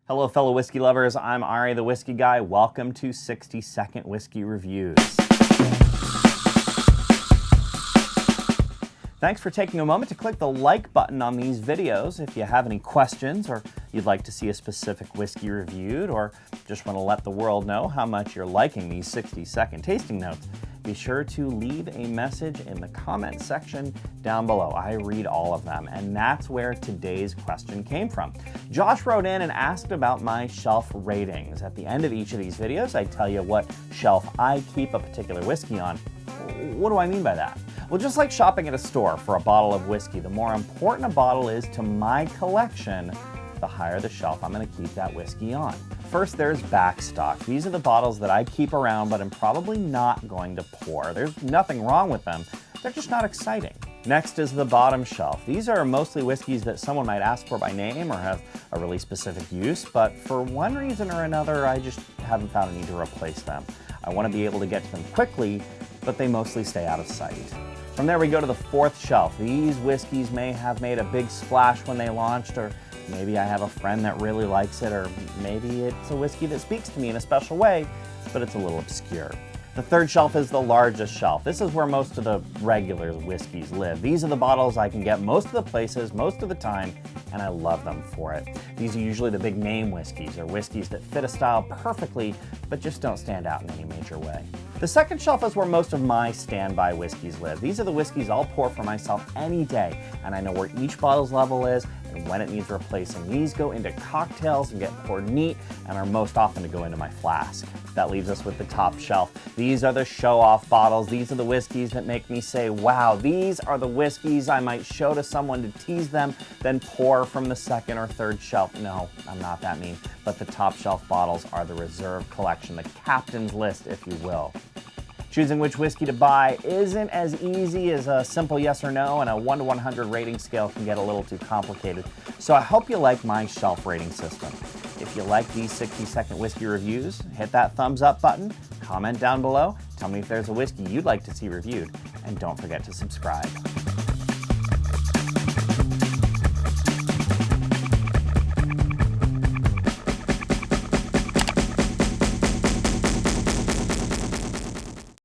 Hello, fellow whiskey lovers. I'm Ari, the Whiskey Guy. Welcome to 60-second whiskey reviews. Thanks for taking a moment to click the like button on these videos. If you have any questions or you'd like to see a specific whiskey reviewed or just want to let the world know how much you're liking these 60-second tasting notes, be sure to leave a message in the comment section down below. I read all of them, and that's where today's question came from. Josh wrote in and asked about my shelf ratings. At the end of each of these videos, I tell you what shelf I keep a particular whiskey on. What do I mean by that? Well, just like shopping at a store for a bottle of whiskey, the more important a bottle is to my collection, the higher the shelf I'm going to keep that whiskey on. First, there's backstock. These are the bottles that I keep around, but I'm probably not going to pour. There's nothing wrong with them. They're just not exciting. Next is the bottom shelf. These are mostly whiskeys that someone might ask for by name or have a really specific use, but for one reason or another, I just haven't found a need to replace them. I want to be able to get to them quickly, but they mostly stay out of sight. From there, we go to the fourth shelf. These whiskeys may have made a big splash when they launched, or maybe I have a friend that really likes it, or maybe it's a whiskey that speaks to me in a special way, but it's a little obscure. The third shelf is the largest shelf. This is where most of the regular whiskeys live. These are the bottles I can get most of the places, most of the time, and I love them for it. These are usually the big name whiskeys, or whiskeys that fit a style perfectly, but just don't stand out in any major way. The second shelf is where most of my standby whiskeys live. These are the whiskeys I'll pour for myself any day, and I know where each bottle's level is and when it needs replacing. These go into cocktails and get poured neat and are most often to go into my flask. That leaves us with the top shelf. These are the show-off bottles. These are the whiskeys that make me say, wow, these are the whiskeys I might show to someone to tease them, then pour from the second or third shelf. No, I'm not that mean, but the top shelf bottles are the reserve collection, the captain's list, if you will. Choosing which whiskey to buy isn't as easy as a simple yes or no, and a 1 to 100 rating scale can get a little too complicated. So I hope you like my shelf rating system. If you like these 60-second whiskey reviews, hit that thumbs up button, comment down below, tell me if there's a whiskey you'd like to see reviewed, and don't forget to subscribe.